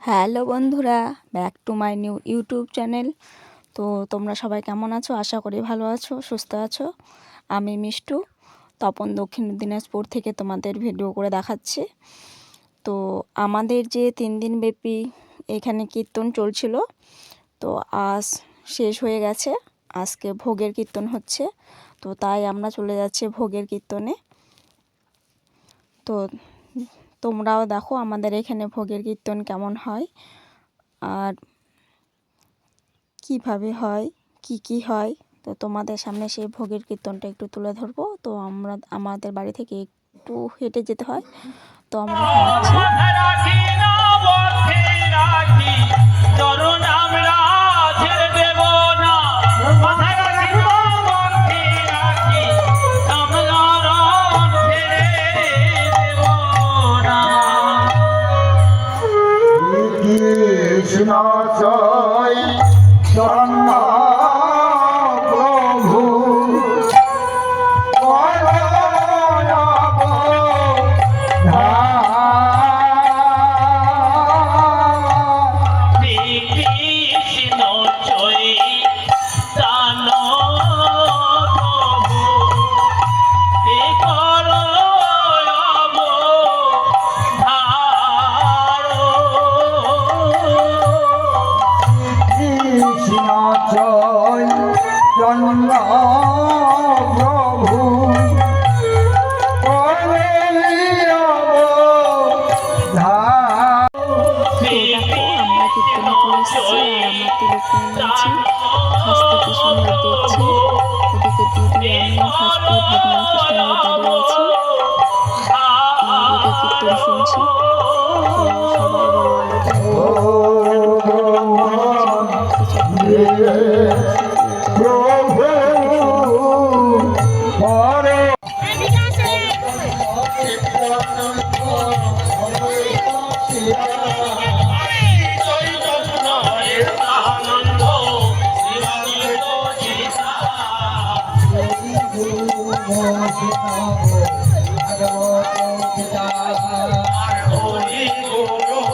Hello বন্ধুরা, back to my new YouTube channel. তো তোমরা সবাই কেমন আছো? আশা করি ভালো আছো, সুস্থ আছো। আমি মিষ্টু তপন, দক্ষিণ দিনাজপুর থেকে তোমাদের ভিডিও করে দেখাচ্ছি। তো আমাদের যে 3 দিন ব্যাপী এখানে কীর্তন চলছিল, তো আজ শেষ হয়ে গেছে। আজকে ভোগের কীর্তন হচ্ছে, তো তাই আমরা চলে যাচ্ছি ভোগের কীর্তনে। তো তোমরাও দেখো আমাদের এখানে ভোগের কীর্তন কেমন হয় আর কিভাবে হয়, কি হয়। তো তোমাদের সামনে সেই ভোগের কীর্তনটা একটু তুলে ধরবো। তো আমাদের বাড়ি থেকে একটু হেঁটে যেতে হয়, তো আমরা হাঁটছি।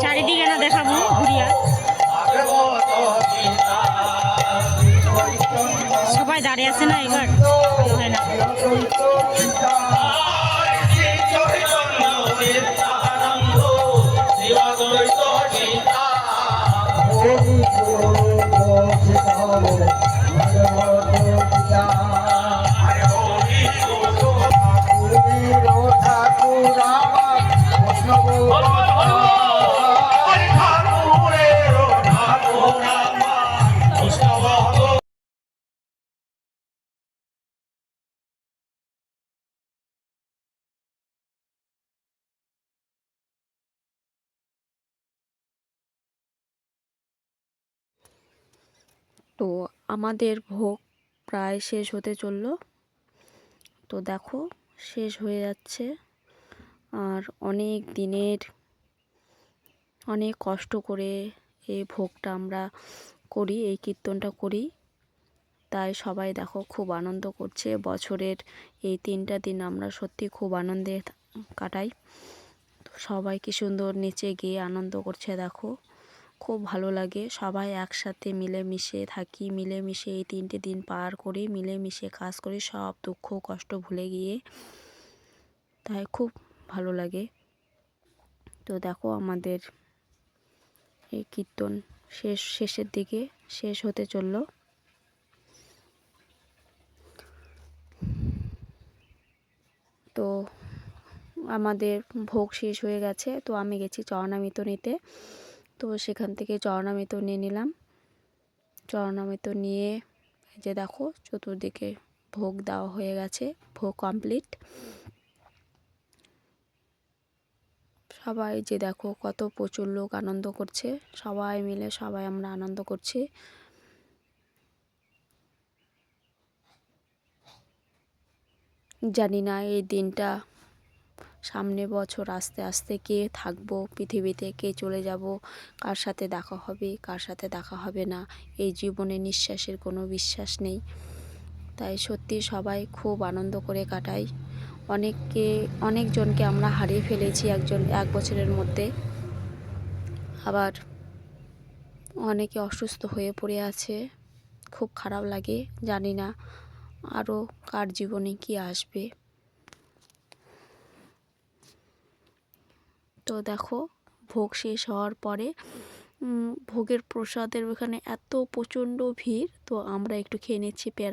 চারিদিকে না দেখাবো ঘুরিয়া, সবাই দাঁড়িয়ে আছে না, এবার হয় না। তো আমাদের ভোগ প্রায় শেষ হতে চলল। তো দেখো শেষ হয়ে যাচ্ছে, আর অনেক দিনের অনেক কষ্ট করে এই ভোগটা আমরা করি, এই কীর্তনটা করি। তাই সবাই দেখো খুব আনন্দ করছে। বছরের এই 3টা দিন আমরা সত্যি খুব আনন্দে কাটাই। সবাই কি সুন্দর নিচে গিয়ে আনন্দ করছে, দেখো খুব ভালো লাগে। সবাই একসাথে মিলেমিশে থাকি, মিলেমিশে এই 3টে দিন পার করি, মিলেমিশে কাজ করি, সব দুঃখ কষ্ট ভুলে গিয়ে, তাই খুব ভালো লাগে। তো দেখো আমাদের এই কীর্তন শেষের দিকে শেষ হতে চলল। তো আমাদের ভোগ শেষ হয়ে গেছে, তো আমি গেছি চরণামৃত নিতে। তো সেখান থেকে চরণামৃত নিয়ে নিলাম। চরণামৃত নিয়ে যে দেখো চতুর্দিকে ভোগ দেওয়া হয়ে গেছে, ভোগ কমপ্লিট। সবাই যে দেখো কত প্রচুর লোক আনন্দ করছে, সবাই মিলে সবাই আমরা আনন্দ করছি। জানি না এই দিনটা সামনে বছর আস্তে আস্তে কে থাকবো পৃথিবীতে, কে চলে যাব, কার সাথে দেখা হবে, কার সাথে দেখা হবে না। এই জীবনে নিঃশ্বাসের কোনো বিশ্বাস নেই, তাই সত্যি সবাই খুব আনন্দ করে কাটাই। অনেকজনকে আমরা হারিয়ে ফেলেছি এক বছরের মধ্যে। আবার অনেকে অসুস্থ হয়ে পড়ে আছে। খুব খারাপ লাগে, জানি না আরও কার জীবনে কি আসবে। তো দেখো, ভোগ শেষ হওয়ার পরে ভোগের প্রসাদের ওখানে এত প্রচণ্ড ভিড়, তো আমরা একটু খেয়ে নিচ্ছি পেয়ারা।